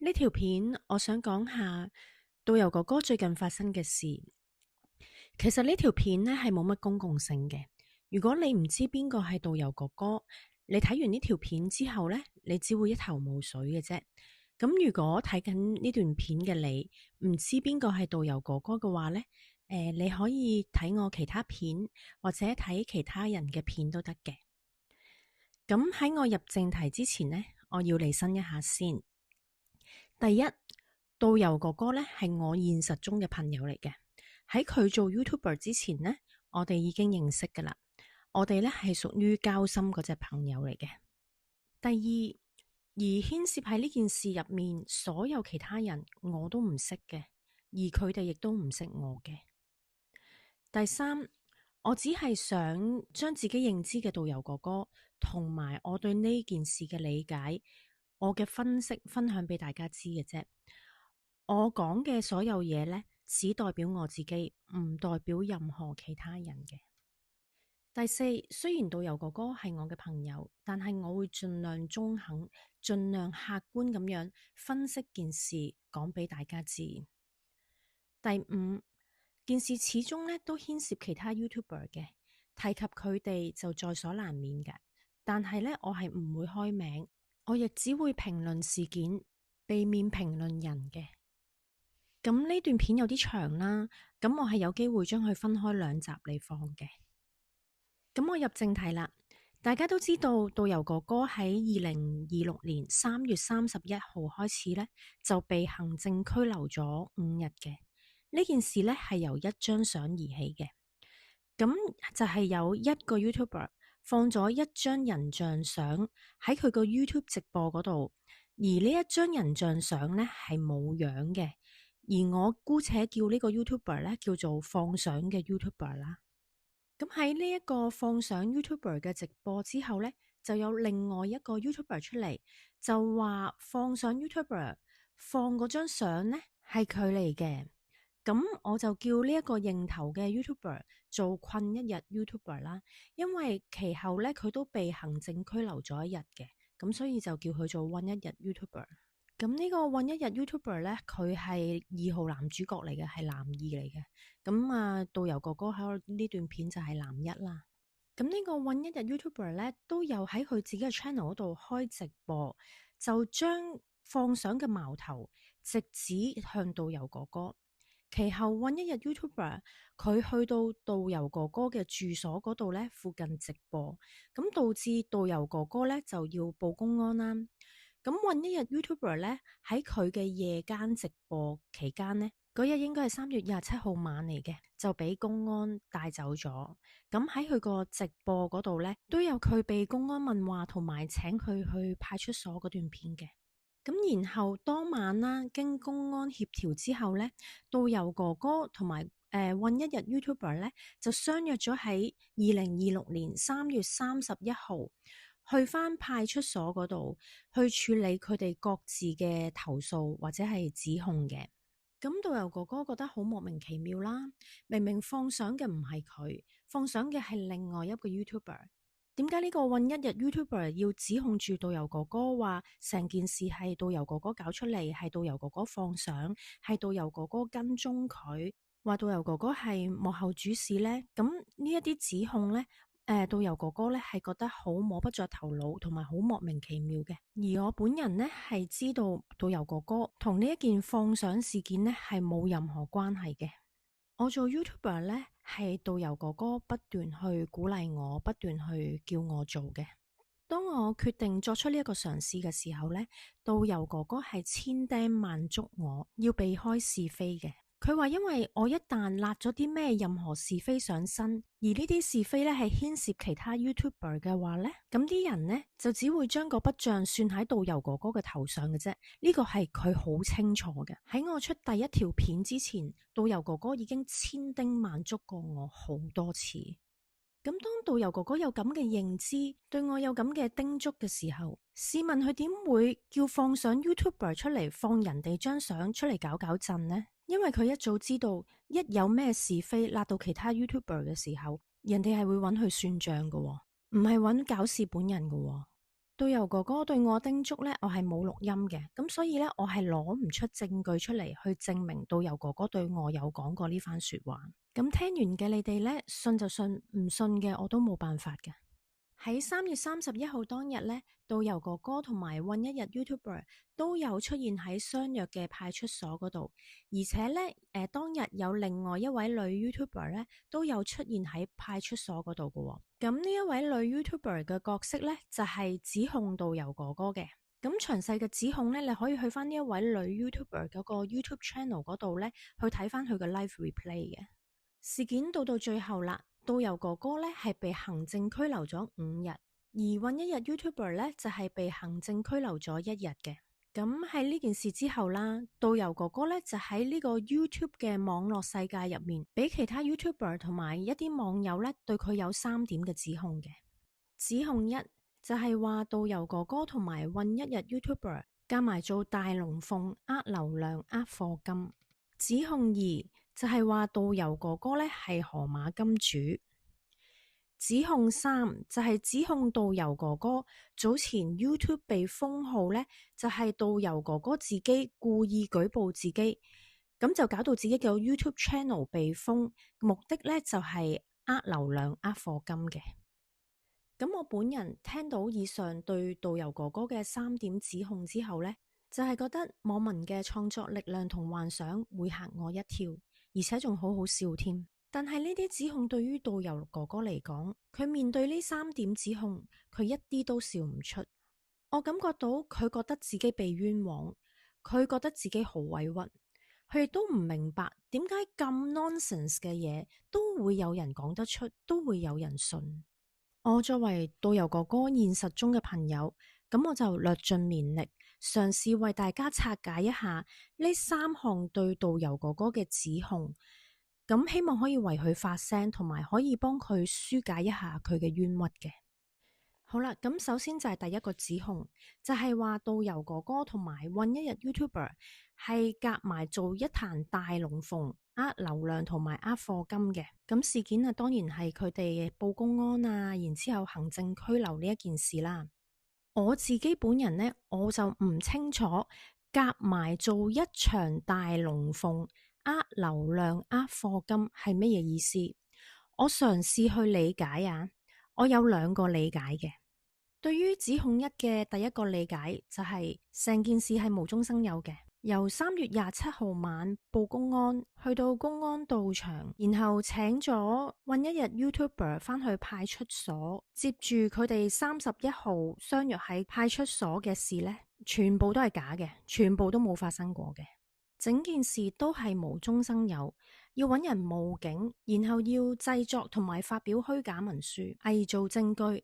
呢條片我想講下導遊哥哥最近發生嘅事。其實呢條片呢係冇乜公共性嘅。如果你唔知邊個係導遊哥哥，你睇完呢條片之後呢，你只會一頭霧水嘅啫。咁如果睇緊呢段片嘅你唔知邊個係導遊哥哥嘅話呢，你可以睇我其他片或者睇其他人嘅片都得嘅。咁喺我入正題之前呢，我要釐清一下先。第一，導遊哥哥呢係我現實中嘅朋友嚟嘅。喺佢做 YouTuber 之前呢，我哋已經認識噶啦。我哋呢係屬於交心嗰隻朋友嚟嘅。第二，而牽涉喺呢件事入面所有其他人我都唔識嘅，而佢哋亦都唔識我嘅。第三，我只係想將自己認知嘅導遊哥哥同埋我對呢件事嘅理解，我嘅分析分享俾大家知嘅啫。我講嘅所有嘢呢，只代表我自己，唔代表任何其他人嘅。第四，雖然導遊哥哥係我嘅朋友，但係我會盡量中肯，盡量客觀咁樣分析件事，講俾大家知。第五，件事始終呢都牽涉其他 YouTuber 嘅，提及佢哋就在所難免嘅。但係呢，我係唔會開名，我亦只會評論事件，避免評論人嘅。咁呢段片有啲長啦，咁我係有機會將佢分開兩集嚟放嘅。咁我入正題啦，大家都知道導遊哥哥喺2026年3月31號開始呢，就被行政拘留咗5日嘅。呢件事呢係由一張相而起嘅，咁就係有一個 YouTuber 放咗一張人像相喺佢個 YouTube 直播嗰度，而呢一張人像相呢係冇樣嘅。而我姑且叫呢個 YouTuber 咧叫做放相嘅 YouTuber 啦。咁喺呢一個放相 YouTuber 嘅直播之後呢，就有另外一個 YouTuber 出嚟，就話放相 YouTuber 放嗰張相呢係佢嚟嘅。咁我就叫呢一個認頭嘅 YouTuber 做困一日 YouTuber 啦，因為其後呢，佢都被行政拘留咗一日嘅，咁所以就叫佢做困一日 YouTuber。咁呢個困一日 YouTuber 呢，佢係2號男主角嚟嘅，係男二嚟嘅。咁啊，導遊哥哥喺呢段片就係男一啦。咁呢個困一日 YouTuber 呢，都有喺佢自己嘅 channel 嗰度開直播，就將放相嘅矛頭直指向導遊哥哥。其後困一日 YouTuber 佢去到導遊哥哥嘅住所嗰度呢，附近直播，咁導致導遊哥哥呢就要報公安啦。咁困一日 YouTuber 咧喺佢嘅夜間直播期間呢，嗰日應該係3月27號晚嚟嘅，就俾公安帶走咗。咁喺佢個直播嗰度呢，都有佢被公安問話同埋請佢去派出所嗰段片嘅。咁然後當晚啦，經公安協調之後呢，導遊哥哥同埋困一日 YouTuber 呢，就相約咗喺2026年3月31號。去返派出所嗰度去處理佢哋各自嘅投訴或者係指控嘅。咁導遊哥哥覺得好莫名其妙啦，明明放相嘅唔係佢，放相嘅係另外一個 YouTuber， 點解呢個困一日 YouTuber 要指控住導遊哥哥話成件事係導遊哥哥搞出嚟，係導遊哥哥放相，係導遊哥哥跟蹤佢，話導遊哥哥係幕後主使呢？咁呢一啲指控呢，導遊哥哥咧係覺得好摸不着頭腦，同埋好莫名其妙嘅。而我本人呢，係知道導遊哥哥同呢一件放相事件呢係冇任何關係嘅。我做 YouTuber 呢，係導遊哥哥不斷去鼓勵我，不斷去叫我做嘅。當我決定作出呢一個嘗試嘅時候呢，導遊哥哥係千叮萬囑我要避開是非嘅。佢話因為我一旦立咗啲咩任何是非上身，而呢啲是非咧係牽涉其他 YouTuber 嘅話呢，咁啲人呢就只會將個筆賬算喺導遊哥哥嘅頭上嘅啫。呢個係佢好清楚嘅。喺我出第一條片之前，導遊哥哥已經千叮萬囑過我好多次。咁當導遊哥哥有咁嘅認知，對我有咁嘅叮囑嘅時候，試問佢點會叫放上 YouTuber 出嚟放人哋張相出嚟搞搞震呢？因為佢一早知道，一有咩是非辣到其他 YouTuber 嘅時候，人哋係會揾佢算賬嘅，唔係揾搞事本人嘅。導遊哥哥對我叮囑呢，我係冇錄音嘅，咁所以呢，我係攞唔出證據出嚟去證明導遊哥哥對我有講過呢番說話。咁聽完嘅你哋呢，信就信，唔信嘅我都冇辦法嘅。喺3月31號當日呢，導遊哥哥同埋韞一日 YouTuber 都有出現喺相約嘅派出所嗰度，而且呢，當日有另外一位女 YouTuber 呢都有出現喺派出所嗰度嘅。咁呢一位女 YouTuber 嘅角色呢，就係指控導遊哥哥嘅。咁詳細嘅指控呢，你可以去翻呢一位女 YouTuber 嗰個 YouTube channel 嗰度呢，去睇翻佢嘅 live replay 嘅。事件到最後啦，導遊哥哥呢係被行政拘留咗5日，而韞一日 YouTuber 呢就係被行政拘留咗1日嘅。咁喺呢件事之後啦，導遊哥哥呢就喺呢個 YouTube 嘅網絡世界入面，俾其他 YouTuber 同埋一啲網友呢對佢有3點嘅指控嘅。指控1就係話導遊哥哥同埋韞一日 YouTuber 加埋做大龍鳳，呃流量，呃課金。指控2就係話導遊哥哥呢係河馬金主。指控3就係指控導遊哥哥早前 YouTube 被封號呢，就係導遊哥哥自己故意舉報自己，咁就搞到自己嘅 YouTube channel 被封，目的呢就係呃流量，呃課金嘅。咁我本人聽到以上對導遊哥哥嘅3點指控之後呢，就係覺得網民嘅創作力量同幻想會嚇我一跳，而且仲好好笑添。但係呢啲指控對於導遊哥哥嚟講，佢面對呢3點指控，佢一啲都笑唔出。我感覺到佢覺得自己被冤枉，佢覺得自己好委屈，佢亦都唔明白點解咁 nonsense 嘅嘢都會有人講得出，都會有人信。我作為導遊哥哥現實中嘅朋友，咁我就略盡綿力，嘗試為大家拆解一下呢3項對導遊哥哥嘅指控，咁希望可以為佢發聲，同埋可以幫佢紓解一下佢嘅冤屈嘅。好啦，咁首先就係第一個指控，就係話導遊哥哥同埋韞一日 YouTuber 係夾埋做一壇大龍鳳，呃流量同埋呃課金嘅。咁事件啊，當然係佢哋報公安啊，然之後行政拘留呢一件事啦。我自己本人呢，我就唔清楚夾埋做一場大龍鳳，呃流量，呃課金係乜嘢意思。我嘗試去理解啊，我有2個理解嘅。對於指控1嘅第一個理解就係成件事係無中生有嘅，由3月27號晚報公安，去到公安到場，然後請咗韞一日 YouTuber 返去派出所，接住佢哋31號相約喺派出所嘅事呢，全部都係假嘅，全部都冇發生過嘅。整件事都係無中生有，要揾人冒警，然後要製作同埋發表虛假文書，偽造證據，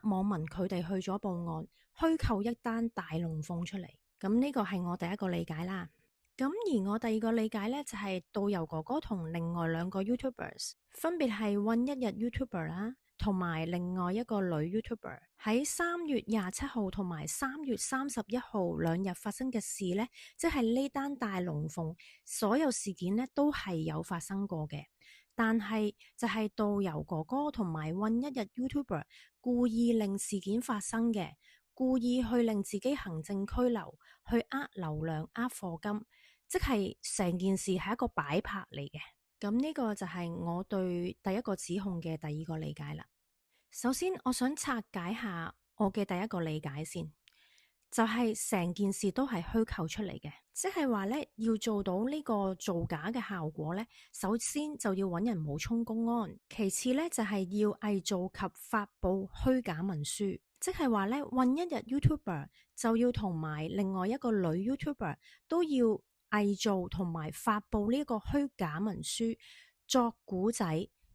網民佢哋去咗報案，虛構一單大龍鳳出嚟。咁呢個係我第一個理解啦。咁而我第二個理解呢，就係導遊哥哥同另外2個 YouTubers， 分別係韞一日 YouTuber 啦，同埋另外一個女 YouTuber 喺3月27號同埋3月31號2日發生嘅事呢，即係呢單大龍鳳所有事件呢都係有發生過嘅，但係就係導遊哥哥同埋韞一日 YouTuber 故意令事件發生嘅，故意去令自己行政拘留，去呃流量，呃課金，即係成件事係一個擺拍嚟嘅。咁呢個就係我對第一個指控嘅第二個理解啦。首先我想拆解下我嘅第一個理解先，就係成件事都係虛構出嚟嘅，即係話呢，要做到呢個造假嘅效果呢，首先就要揾人冒充公安，其次呢，就係要偽造及發佈虛假文書，即係話呢，韞一日 YouTuber 就要同埋另外一個女 YouTuber 都要偽造同埋發佈呢個虛假文書作古仔。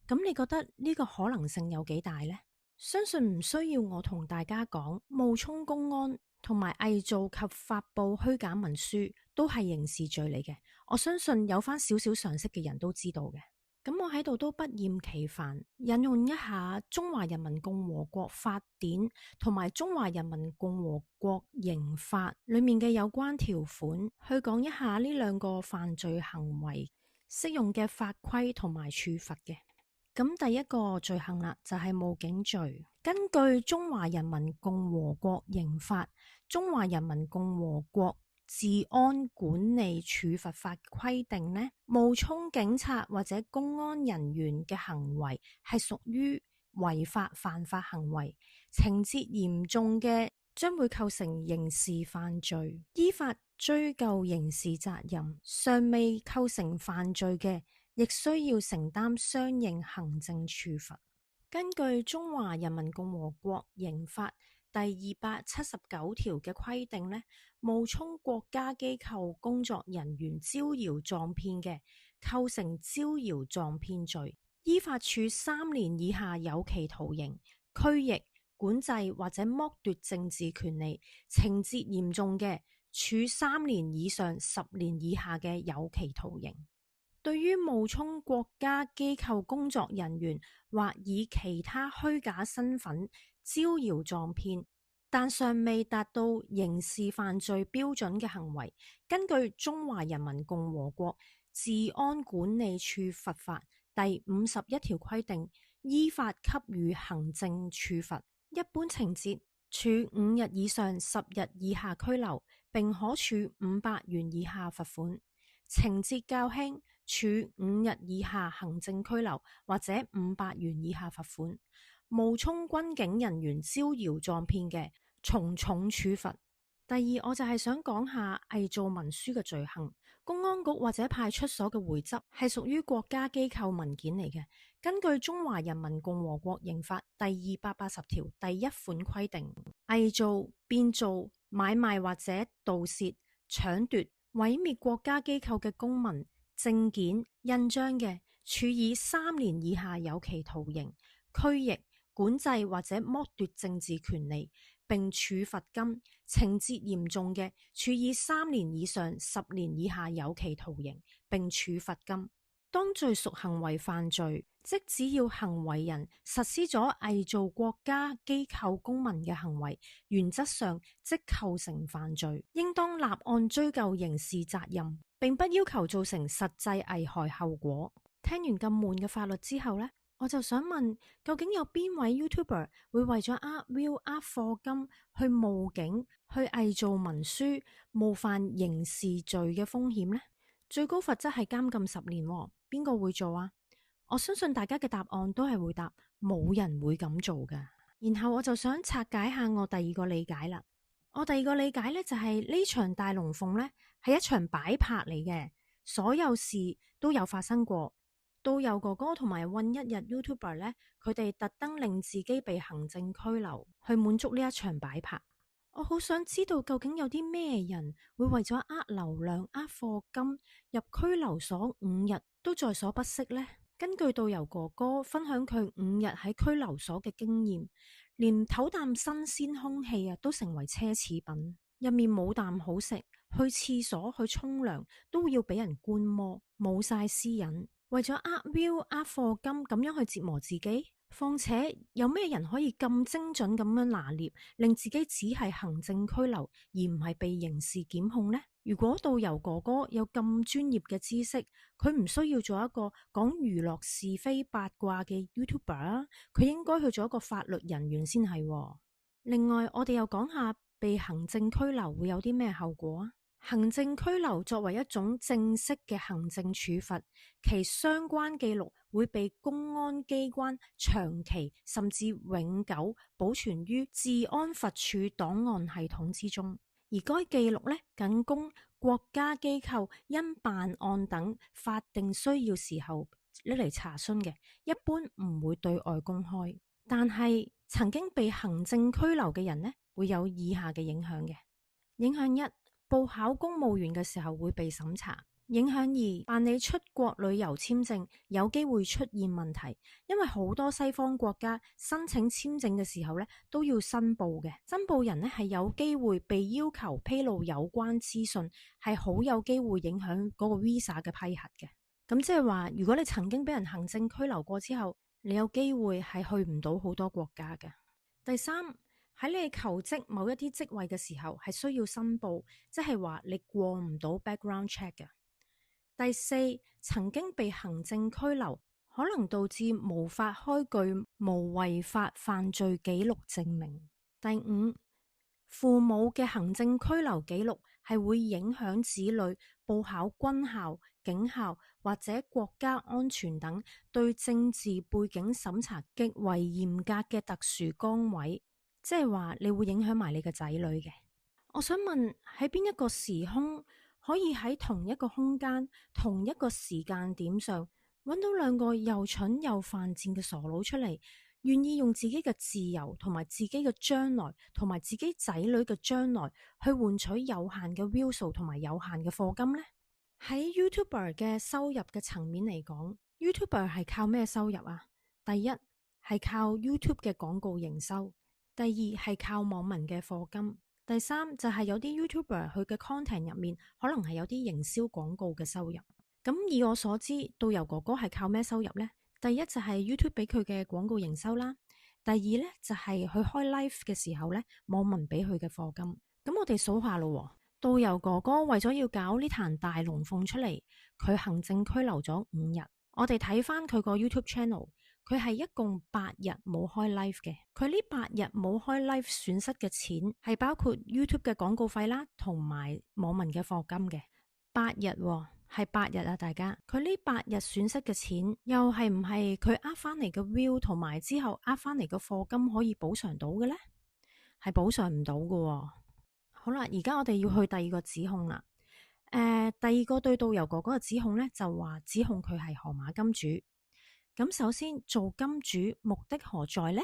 咁你覺得呢個可能性有幾大呢？相信唔需要我同大家講，冒充公安同埋偽造及發佈虛假文書都係刑事罪嚟嘅。我相信有翻少少常識嘅人都知道嘅。咁我喺度都不厭其煩引用一下中華人民共和國法典同埋中華人民共和國刑法裏面嘅有關條款，去講一下呢2個犯罪行為適用嘅法規同埋處罰嘅。咁第一個罪行啦，就係冒警罪。根據中華人民共和國刑法、中華人民共和國治安管理處罰法規定呢，冒充警察或者公安人員嘅行為係屬於違法犯法行為，情節嚴重嘅將會構成刑事犯罪，依法追究刑事責任。尚未構成犯罪嘅，亦需要承擔相應行政處罰。根據《中華人民共和國刑法》第279條嘅規定呢，冒充國家機構工作人員招搖撞騙嘅，構成招搖撞騙罪，依法處3年以下有期徒刑、拘役、管制或者剝奪政治權利；情節嚴重嘅，處3年以上10年以下嘅有期徒刑。對於冒充國家機構工作人員或以其他虛假身份招搖撞騙，但尚未達到刑事犯罪標準嘅行為，根據《中華人民共和國治安管理處罰法》第51條規定，依法給予行政處罰。一般情節，處5日以上10日以下拘留，並可處500元以下罰款；情節較輕，處5日以下行政拘留或者500元以下罰款。冒充軍警人員招搖撞騙嘅，從重處罰。第二，我就係想講下偽造文書嘅罪行。公安局或者派出所嘅回執係屬於國家機構文件嚟嘅。根據《中華人民共和國刑法》第280條第1款規定，偽造、變造、買賣或者盜竊、搶奪、毀滅國家機構嘅公文、證件、印章嘅，處以3年以下有期徒刑、拘役、管制或者剝奪政治權利，並處罰金；情節嚴重嘅，處以3年以上10年以下有期徒刑，並處罰金。當罪屬行為犯罪，即只要行為人實施咗偽造國家機構公文嘅行為，原則上即構成犯罪，應當立案追究刑事責任，並不要求造成實際危害後果。聽完咁悶嘅法律之後呢，我就想問，究竟有邊位 YouTuber 會為咗呃 view 呃課金去冒警、去偽造文書、冒犯刑事罪嘅風險呢？最高罰則係監禁10年，邊個會做啊？我相信大家嘅答案都係會答冇人會咁做㗎。然後我就想拆解下我第二個理解啦。我第二個理解呢，就係呢場大龍鳳呢係一場擺拍嚟嘅，所有事都有發生過。導遊哥哥同埋混一日 YouTuber 呢，佢哋特登令自己被行政拘留，去滿足呢一場擺拍。我好想知道究竟有啲咩人會為咗流量、課金入拘留所5日都在所不惜呢？根據導遊哥哥分享佢5日喺拘留所嘅經驗，連唞啖新鮮空氣都成為奢侈品。入面冇啖好食，去廁所去沖涼都要俾人觀摩，冇晒私隱。為咗view、課金咁樣去折磨自己，況且有咩人可以咁精準咁樣拿捏，令自己只係行政拘留而唔係被刑事檢控呢？如果導遊哥哥有咁專業嘅知識，佢唔需要做一個講娛樂是非八卦嘅 YouTuber，佢應該去做一個法律人員先係。另外，我哋又講下被行政拘留會有啲咩後果啊？行政拘留作為一種正式嘅行政處罰，其相關記錄會被公安機關長期甚至永久保存於治安罰處檔案系統之中，而該記錄僅供國家機構因辦案等法定需要時候拎嚟查詢嘅，一般唔會對外公開。但係曾經被行政拘留嘅人會有以下嘅影響嘅。影響一，報考公務員嘅時候會被審查。影響二，辦理出國旅遊簽證有機會出現問題，因為好多西方國家申請簽證嘅時候都要申報嘅，申報人係有機會被要求披露有關資訊，係好有機會影響嗰個 visa 嘅批核嘅。咁即係話，如果你曾經俾人行政拘留過之後，你有機會係去唔到好多國家嘅。第三，喺你求職某一啲職位嘅時候係需要申報，即係話你過唔到 background check 嘅。第四，曾經被行政拘留可能導致無法開具無違法犯罪記錄證明。第五，父母嘅行政拘留記錄係會影響子女報考軍校、警校或者國家安全等對政治背景審查極為嚴格嘅特殊崗位，即係話你會影響埋你嘅仔女嘅。我想問，喺邊一個時空可以喺同一個空間、同一個時間點上揾到兩個又蠢又犯賤嘅傻佬出嚟，願意用自己嘅自由同埋自己嘅將來同埋自己仔女嘅將來去換取有限嘅 view 數同埋有限嘅課金呢？喺 YouTuber 嘅收入嘅層面嚟講，YouTuber 係靠咩收入啊？第一係靠 YouTube 嘅廣告營收，第二係靠網民嘅課金，第三就係有啲 YouTuber 佢嘅 content 入面可能係有啲營銷廣告嘅收入。咁以我所知，導遊哥哥係靠咩收入呢？第一就係 YouTube 俾佢嘅廣告營收啦，第二呢就係佢開 live 嘅時候呢，網民俾佢嘅課金。咁我哋數下咯，導遊哥哥為咗要搞呢壇大龍鳳出嚟，佢行政拘留咗5日。我哋睇翻佢個 YouTube channel，佢係一共8日冇開 live 嘅。佢呢8日冇開 live 損失嘅錢係包括 YouTube 嘅廣告費啦，同埋網民嘅課金嘅。8日喎。係8日啊，大家，佢呢8日損失嘅錢，又係唔係佢呃翻嚟嘅 view 同埋之後呃翻嚟嘅課金可以補償到嘅呢？係補償唔到嘅。好啦，而家我哋要去第二個指控啦。第二個對導遊哥哥嘅指控呢，就話指控佢係河馬金主。咁首先做金主目的何在呢？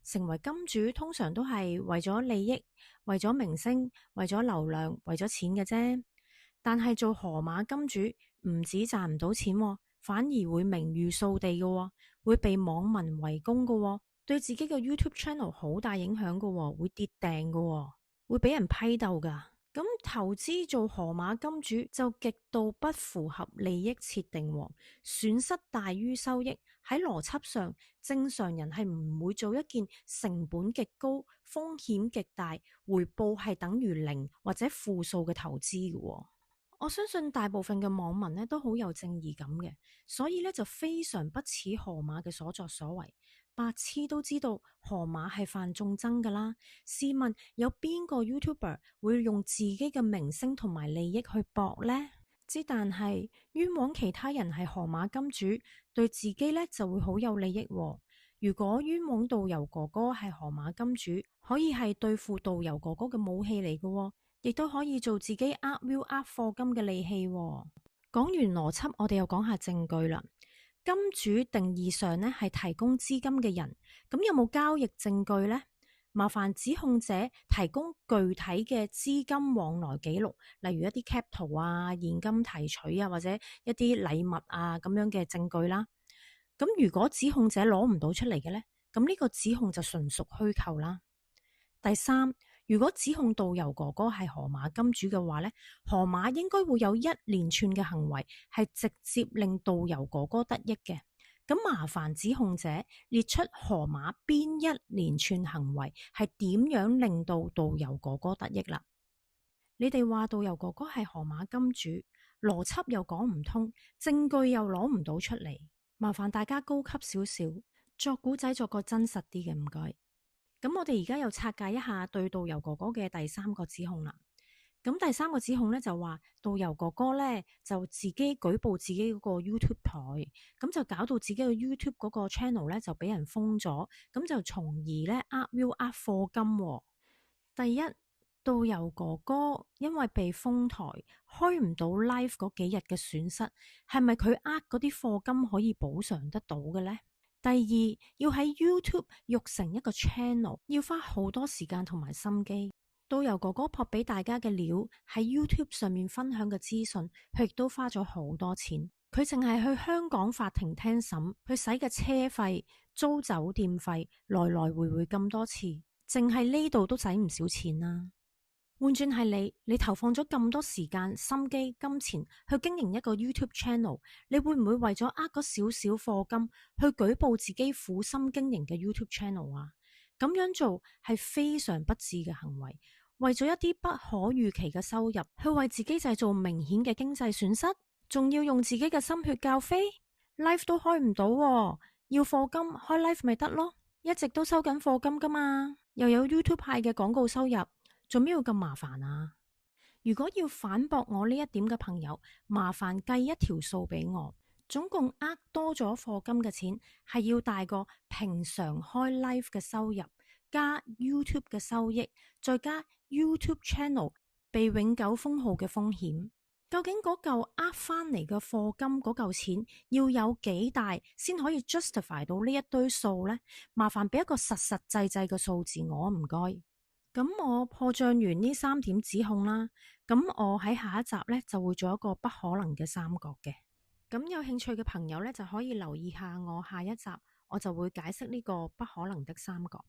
成為金主通常都係為咗利益、為咗明星、為咗流量、為咗錢嘅啫。但係做河馬金主唔止賺唔到錢，反而會名譽掃地嘅，會被網民圍攻嘅，對自己嘅 YouTube channel 好大影響嘅，會跌訂嘅，會俾人批鬥噶。咁投資做河馬金主就極度不符合利益設定，損失大於收益。喺邏輯上，正常人係唔會做一件成本極高、風險極大、回報係等於0或者負數嘅投資嘅。我相信大部分嘅網民呢都好有正義感嘅，所以呢就非常不齒河馬嘅所作所為。白痴都知道河馬係犯眾憎噶啦，試問有邊個 YouTuber 會用自己嘅名聲同埋利益去搏呢？但係冤枉其他人係河馬金主，對自己呢就會好有利益。如果冤枉導遊哥哥係河馬金主，可以係對付導遊哥哥嘅武器嚟嘅，亦都可以做自己呃 view 呃課金嘅利器。講完邏輯，我哋又講下證據啦。金主定義上呢係提供資金嘅人，咁有冇交易證據呢？麻煩指控者提供具體嘅資金往來記錄，例如一啲 cap 圖啊、現金提取啊，或者一啲禮物啊咁樣嘅證據啦。咁如果指控者攞唔到出嚟嘅呢，咁呢個指控就純屬虛構啦。第三，如果指控導遊哥哥係河馬金主嘅話呢，河馬應該會有一連串嘅行為係直接令導遊哥哥得益嘅。咁麻煩指控者列出河馬邊一連串行為係點樣令到導遊哥哥得益啦。你哋話導遊哥哥係河馬金主，邏輯又講唔通，證據又攞唔到出嚟，麻煩大家高級少少，作古仔作個真實啲嘅，唔該。咁我哋而家又拆解一下對導遊哥哥嘅第三個指控啦。咁第三個指控呢，就話導遊哥哥呢就自己舉報自己嗰個 YouTube 台，咁就搞到自己嘅 YouTube 嗰個 channel 呢就俾人封咗，咁就從而呢呃 view 呃課金。第一，導遊哥哥因為被封台開唔到 live 嗰幾日嘅損失，係咪佢呃嗰啲課金可以補償得到嘅呢？第二，要喺 YouTube 育成一個 channel， 要花好多時間同埋心機。導遊哥哥撲俾大家嘅料喺 YouTube 上面分享嘅資訊，佢亦都花咗好多錢。佢淨係去香港法庭聽審，佢使嘅車費、租酒店費，來來回回咁多次，淨係呢度都使唔少錢啦。換轉係你投放咗咁多時間、心機、金錢去經營一個 YouTube channel， 你會唔會為咗嗰少少課金去舉報自己苦心經營嘅 YouTube channel 啊？咁樣做係非常不智嘅行為，為咗一啲不可預期嘅收入，去為自己製造明顯嘅經濟損失，仲要用自己嘅心血交飛， ，live 都開唔到喎，要課金開 live 咪得咯，一直都收緊課金噶嘛，又有 YouTube 派嘅廣告收入，做咩要咁麻煩啊？如果要反駁我呢一點嘅朋友，麻煩計一條數俾我，總共多咗課金嘅錢係要大過平常開 live 嘅收入，加 YouTube 嘅收益，再加 YouTube channel 被永久封號嘅風險。究竟嗰嚿翻嚟嘅課金嗰嚿錢要有幾大先可以 justify 到呢一堆數呢？麻煩俾一個實實際際嘅數字我，唔該。咁我破障完呢3點指控啦，咁我喺下一集呢就會做一個不可能嘅三角嘅。咁有興趣嘅朋友呢，就可以留意下我下一集，我就會解釋呢個不可能的三角。